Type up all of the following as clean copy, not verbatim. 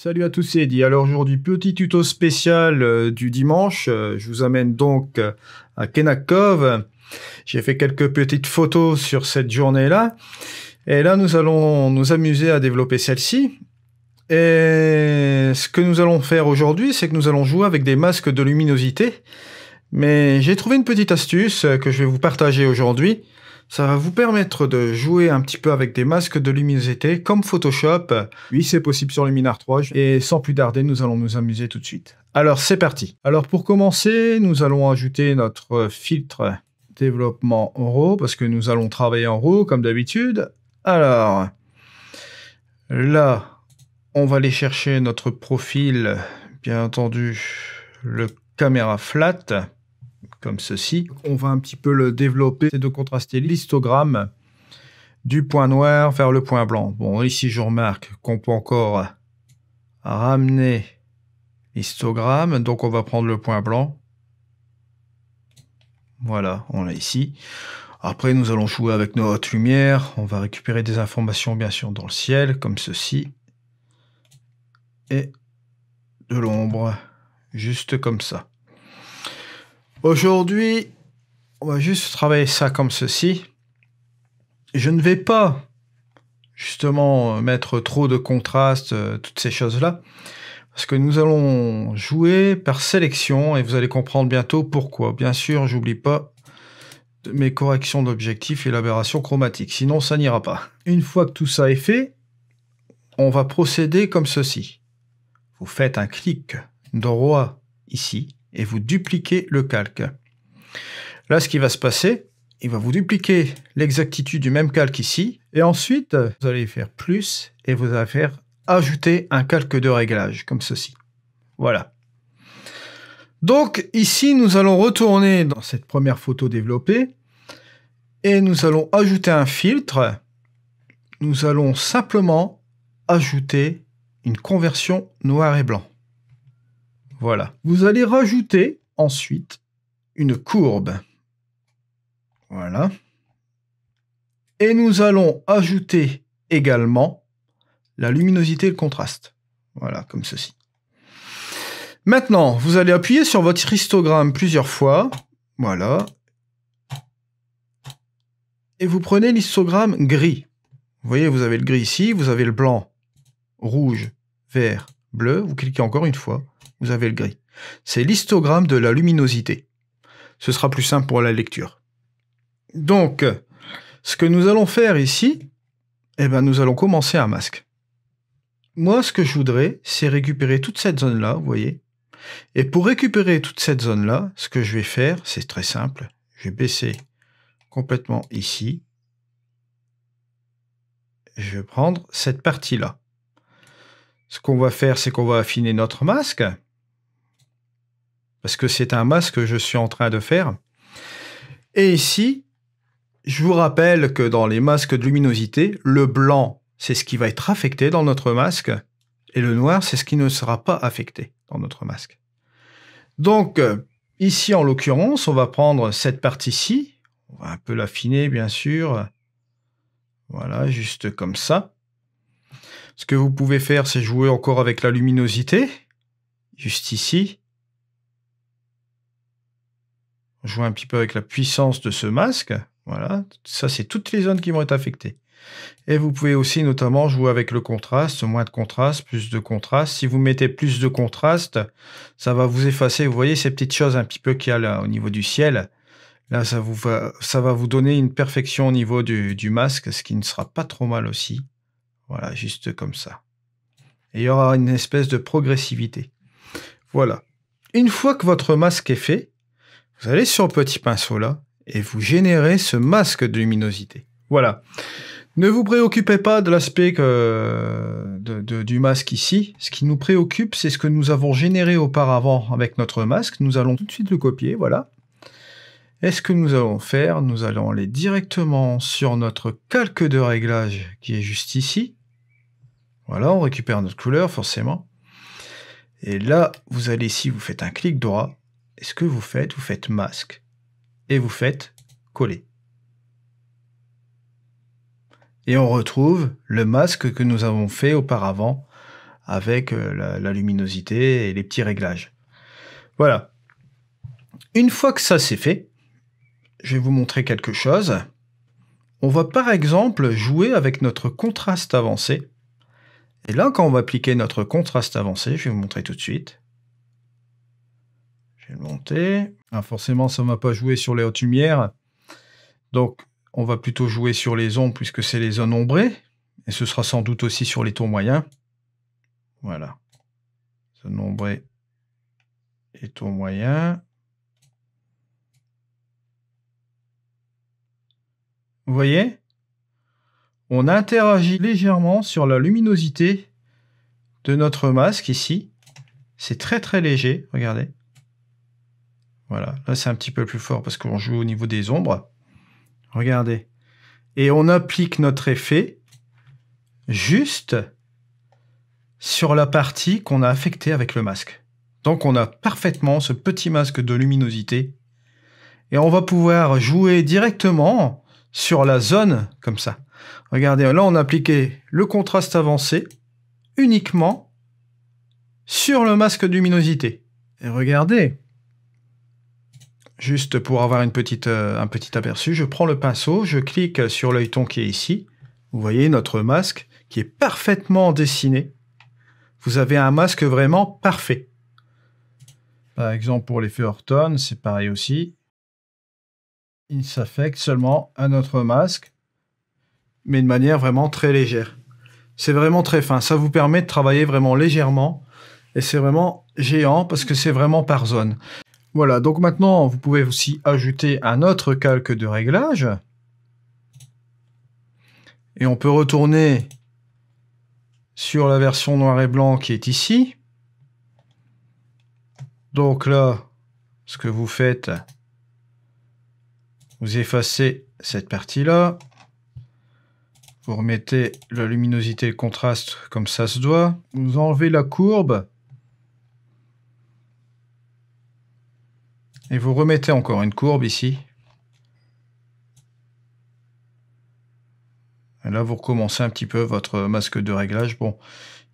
Salut à tous, c'est Eddy. Alors aujourd'hui, petit tuto spécial du dimanche. Je vous amène donc à Kenack Cove. J'ai fait quelques petites photos sur cette journée-là. Et là, nous allons nous amuser à développer celle-ci. Et ce que nous allons faire aujourd'hui, c'est que nous allons jouer avec des masques de luminosité. Mais j'ai trouvé une petite astuce que je vais vous partager aujourd'hui. Ça va vous permettre de jouer un petit peu avec des masques de luminosité comme Photoshop. Oui, c'est possible sur Luminar 3. Et sans plus tarder, nous allons nous amuser tout de suite. Alors, c'est parti. Alors, pour commencer, nous allons ajouter notre filtre développement en RAW parce que nous allons travailler en RAW comme d'habitude. Alors, là, on va aller chercher notre profil, bien entendu, le caméra flat. Comme ceci. On va un petit peu le développer, c'est de contraster l'histogramme du point noir vers le point blanc. Bon, ici, je remarque qu'on peut encore ramener l'histogramme, donc on va prendre le point blanc. Voilà, on l'a ici. Après, nous allons jouer avec nos hautes lumières. On va récupérer des informations, bien sûr, dans le ciel, comme ceci. Et de l'ombre, juste comme ça. Aujourd'hui, on va juste travailler ça comme ceci. Je ne vais pas, justement, mettre trop de contraste, toutes ces choses-là, parce que nous allons jouer par sélection, et vous allez comprendre bientôt pourquoi. Bien sûr, j'oublie pas mes corrections d'objectif et l'aberration chromatique, sinon ça n'ira pas. Une fois que tout ça est fait, on va procéder comme ceci. Vous faites un clic droit ici, et vous dupliquez le calque. Là, ce qui va se passer, il va vous dupliquer l'exactitude du même calque ici, et ensuite, vous allez faire plus, et vous allez faire ajouter un calque de réglage, comme ceci. Voilà. Donc, ici, nous allons retourner dans cette première photo développée, et nous allons ajouter un filtre. Nous allons simplement ajouter une conversion noir et blanc. Voilà. Vous allez rajouter ensuite une courbe. Voilà. Et nous allons ajouter également la luminosité et le contraste. Voilà, comme ceci. Maintenant, vous allez appuyer sur votre histogramme plusieurs fois. Voilà. Et vous prenez l'histogramme gris. Vous voyez, vous avez le gris ici, vous avez le blanc, rouge, vert, bleu. Vous cliquez encore une fois. Vous avez le gris. C'est l'histogramme de la luminosité. Ce sera plus simple pour la lecture. Donc, ce que nous allons faire ici, eh ben, nous allons commencer un masque. Moi, ce que je voudrais, c'est récupérer toute cette zone-là, vous voyez. Et pour récupérer toute cette zone-là, ce que je vais faire, c'est très simple. Je vais baisser complètement ici. Je vais prendre cette partie-là. Ce qu'on va faire, c'est qu'on va affiner notre masque. Parce que c'est un masque que je suis en train de faire. Et ici, je vous rappelle que dans les masques de luminosité, le blanc, c'est ce qui va être affecté dans notre masque, et le noir, c'est ce qui ne sera pas affecté dans notre masque. Donc, ici, en l'occurrence, on va prendre cette partie-ci, on va un peu l'affiner, bien sûr. Voilà, juste comme ça. Ce que vous pouvez faire, c'est jouer encore avec la luminosité, juste ici. Jouer un petit peu avec la puissance de ce masque. Voilà, ça c'est toutes les zones qui vont être affectées. Et vous pouvez aussi notamment jouer avec le contraste, moins de contraste, plus de contraste. Si vous mettez plus de contraste, ça va vous effacer. Vous voyez ces petites choses un petit peu qu'il y a là au niveau du ciel. Là, ça va vous donner une perfection au niveau du masque, ce qui ne sera pas trop mal aussi. Voilà, juste comme ça. Et il y aura une espèce de progressivité. Voilà. Une fois que votre masque est fait, vous allez sur le petit pinceau là et vous générez ce masque de luminosité. Voilà. Ne vous préoccupez pas de l'aspect du masque ici. Ce qui nous préoccupe, c'est ce que nous avons généré auparavant avec notre masque. Nous allons tout de suite le copier, voilà. Et ce que nous allons faire, nous allons aller directement sur notre calque de réglage qui est juste ici. Voilà, on récupère notre couleur forcément. Et là, vous allez ici, vous faites un clic droit. Et ce que vous faites masque. Et vous faites coller. Et on retrouve le masque que nous avons fait auparavant avec la luminosité et les petits réglages. Voilà. Une fois que ça c'est fait, je vais vous montrer quelque chose. On va par exemple jouer avec notre contraste avancé. Et là, quand on va appliquer notre contraste avancé, je vais vous montrer tout de suite. Je vais le monter. Ah, forcément, ça ne va pas jouer sur les hautes lumières. Donc, on va plutôt jouer sur les ombres puisque c'est les zones ombrées. Et ce sera sans doute aussi sur les tons moyens. Voilà. Zone ombrée et tons moyens. Vous voyez? On interagit légèrement sur la luminosité de notre masque ici. C'est très très léger, regardez. Voilà, là c'est un petit peu plus fort parce qu'on joue au niveau des ombres. Regardez. Et on applique notre effet juste sur la partie qu'on a affectée avec le masque. Donc on a parfaitement ce petit masque de luminosité. Et on va pouvoir jouer directement sur la zone comme ça. Regardez, là on a appliqué le contraste avancé uniquement sur le masque de luminosité. Et regardez, juste pour avoir un petit aperçu, je prends le pinceau, je clique sur l'œilleton qui est ici. Vous voyez notre masque qui est parfaitement dessiné. Vous avez un masque vraiment parfait. Par exemple pour l'effet Orton, c'est pareil aussi. Il s'affecte seulement à notre masque, mais de manière vraiment très légère. C'est vraiment très fin. Ça vous permet de travailler vraiment légèrement. Et c'est vraiment géant parce que c'est vraiment par zone. Voilà, donc maintenant, vous pouvez aussi ajouter un autre calque de réglage. Et on peut retourner sur la version noir et blanc qui est ici. Donc là, ce que vous faites, vous effacez cette partie-là. Vous remettez la luminosité et le contraste comme ça se doit. Vous enlevez la courbe. Et vous remettez encore une courbe ici. Et là, vous recommencez un petit peu votre masque de réglage. Bon,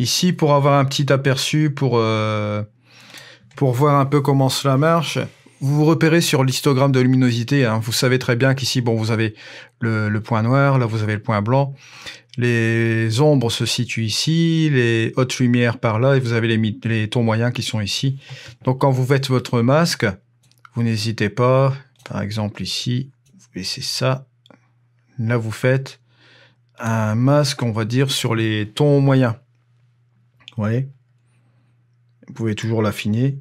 ici, pour avoir un petit aperçu, pour voir un peu comment cela marche, vous vous repérez sur l'histogramme de luminosité. Hein. Vous savez très bien qu'ici, bon, vous avez le point noir, là, vous avez le point blanc. Les ombres se situent ici, les hautes lumières par là, et vous avez les tons moyens qui sont ici. Donc, quand vous faites votre masque, vous n'hésitez pas. Par exemple, ici, vous baissez ça. Là, vous faites un masque, on va dire, sur les tons moyens. Vous voyez? Vous pouvez toujours l'affiner.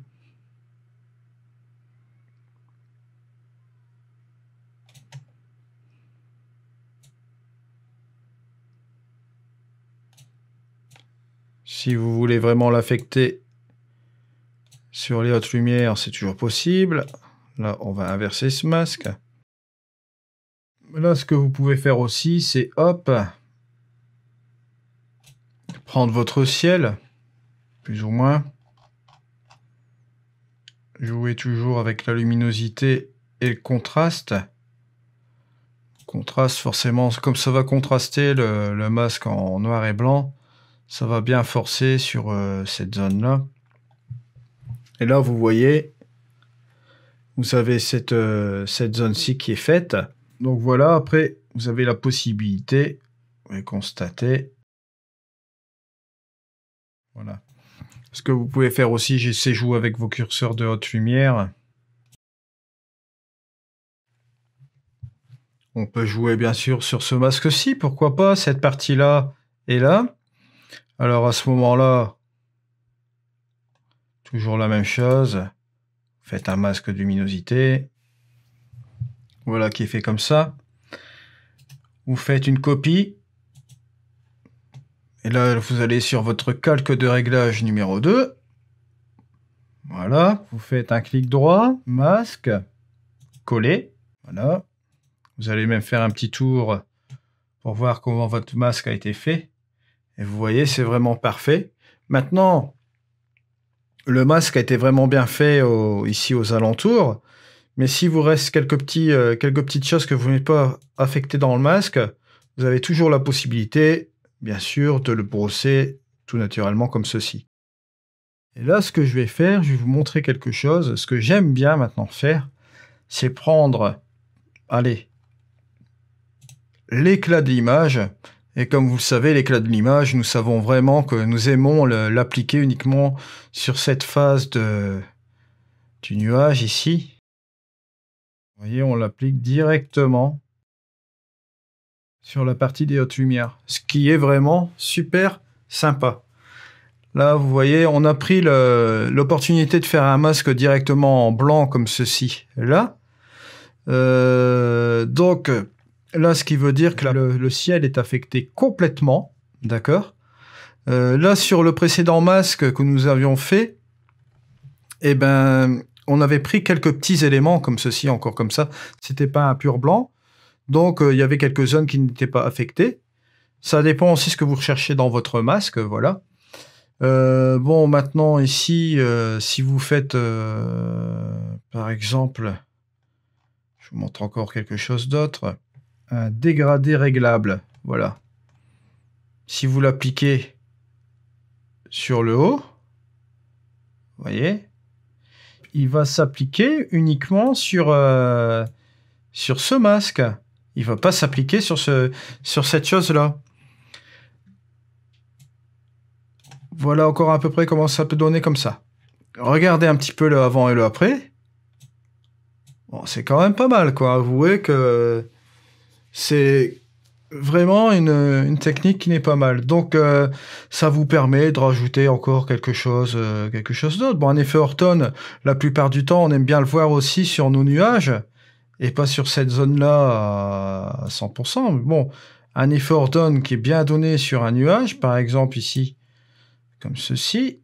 Si vous voulez vraiment l'affecter sur les hautes lumières, c'est toujours possible. Là, on va inverser ce masque. Là, ce que vous pouvez faire aussi, c'est hop, prendre votre ciel, plus ou moins. Jouer toujours avec la luminosité et le contraste. Contraste, forcément, comme ça va contraster le masque en noir et blanc, ça va bien forcer sur cette zone-là. Et là, vous voyez, vous avez cette zone-ci qui est faite. Donc voilà, après, vous avez la possibilité, vous pouvez constater. Voilà. Ce que vous pouvez faire aussi, c'est jouer avec vos curseurs de haute lumière. On peut jouer bien sûr sur ce masque-ci, pourquoi pas, cette partie-là et là. Alors à ce moment-là, toujours la même chose. Faites un masque de luminosité. Voilà qui est fait comme ça. Vous faites une copie. Et là, vous allez sur votre calque de réglage numéro 2. Voilà. Vous faites un clic droit, masque, coller. Voilà. Vous allez même faire un petit tour pour voir comment votre masque a été fait. Et vous voyez, c'est vraiment parfait. Maintenant, le masque a été vraiment bien fait ici aux alentours. Mais s'il vous reste quelques petites choses que vous n'avez pas affectées dans le masque, vous avez toujours la possibilité, bien sûr, de le brosser tout naturellement comme ceci. Et là, ce que je vais faire, je vais vous montrer quelque chose. Ce que j'aime bien maintenant faire, c'est prendre, allez, l'éclat de l'image. Et comme vous le savez, l'éclat de l'image, nous savons vraiment que nous aimons l'appliquer uniquement sur cette phase du nuage ici. Vous voyez, on l'applique directement sur la partie des hautes lumières, ce qui est vraiment super sympa. Là, vous voyez, on a pris l'opportunité de faire un masque directement en blanc comme ceci. Là, donc là, ce qui veut dire que le ciel est affecté complètement, d'accord. Là, sur le précédent masque que nous avions fait, eh ben, on avait pris quelques petits éléments comme ceci, encore comme ça. C'était pas un pur blanc, donc il y avait quelques zones qui n'étaient pas affectées. Ça dépend aussi de ce que vous recherchez dans votre masque, voilà. Bon, maintenant ici, si vous faites, par exemple, je vous montre encore quelque chose d'autre, un dégradé réglable, voilà. Si vous l'appliquez sur le haut, vous voyez, il va s'appliquer uniquement sur ce masque. Il ne va pas s'appliquer sur cette chose-là. Voilà encore à peu près comment ça peut donner comme ça. Regardez un petit peu le avant et le après. Bon, c'est quand même pas mal, quoi. Avouez que c'est vraiment une technique qui n'est pas mal. Donc, ça vous permet de rajouter encore quelque chose d'autre. Bon, un effet Orton, la plupart du temps, on aime bien le voir aussi sur nos nuages, et pas sur cette zone-là à 100%. Mais bon, un effet Orton qui est bien donné sur un nuage, par exemple ici, comme ceci.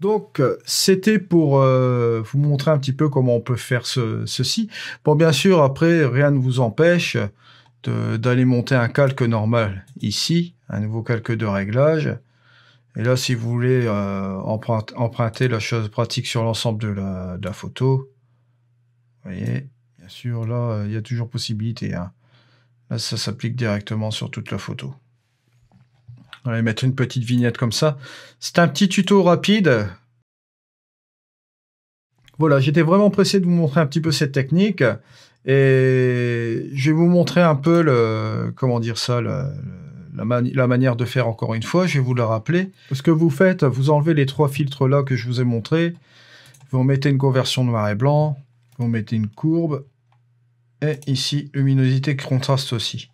Donc, c'était pour vous montrer un petit peu comment on peut faire ceci. Bon, bien sûr, après, rien ne vous empêche d'aller monter un calque normal ici, un nouveau calque de réglage. Et là, si vous voulez emprunter la chose pratique sur l'ensemble de la photo, vous voyez, bien sûr, là, il y a toujours possibilité, hein. Là, ça s'applique directement sur toute la photo. On va mettre une petite vignette comme ça. C'est un petit tuto rapide. Voilà, j'étais vraiment pressé de vous montrer un petit peu cette technique. Et je vais vous montrer un peu comment dire ça, la manière de faire encore une fois. Je vais vous le rappeler. Ce que vous faites, vous enlevez les 3 filtres là que je vous ai montrés. Vous mettez une conversion noir et blanc. Vous mettez une courbe. Et ici, luminosité contraste aussi.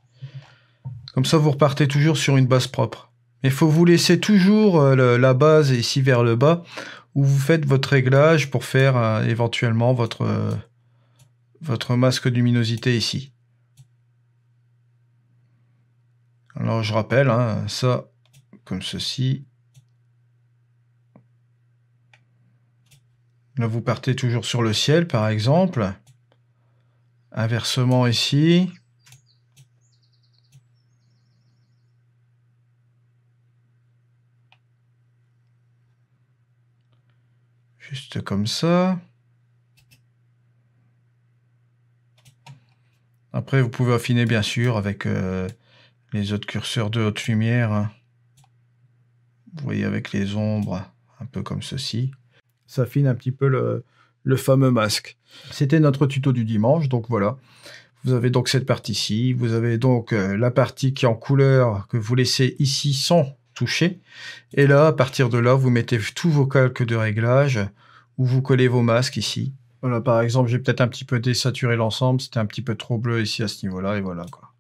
Comme ça, vous repartez toujours sur une base propre. Il faut vous laisser toujours la base ici vers le bas, où vous faites votre réglage pour faire éventuellement votre masque de luminosité ici. Alors je rappelle, hein, ça comme ceci. Là vous partez toujours sur le ciel par exemple. Inversement ici. Juste comme ça. Après, vous pouvez affiner, bien sûr, avec les autres curseurs de haute lumière. Hein. Vous voyez, avec les ombres, un peu comme ceci. Ça affine un petit peu le fameux masque. C'était notre tuto du dimanche, donc voilà. Vous avez donc cette partie-ci. Vous avez donc la partie qui est en couleur que vous laissez ici sans toucher. Et là, à partir de là, vous mettez tous vos calques de réglage où vous collez vos masques ici. Voilà, par exemple, j'ai peut-être un petit peu désaturé l'ensemble. C'était un petit peu trop bleu ici à ce niveau-là, et voilà, quoi.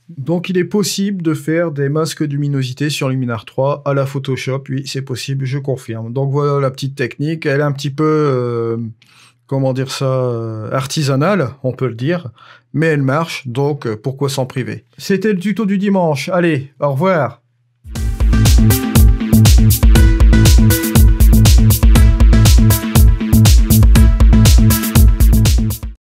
Donc, il est possible de faire des masques de luminosité sur Luminar 3 à la Photoshop. Oui, c'est possible, je confirme. Donc, voilà la petite technique. Elle est un petit peu, comment dire ça, artisanale, on peut le dire. Mais elle marche, donc pourquoi s'en priver? C'était le tuto du dimanche. Allez, au revoir.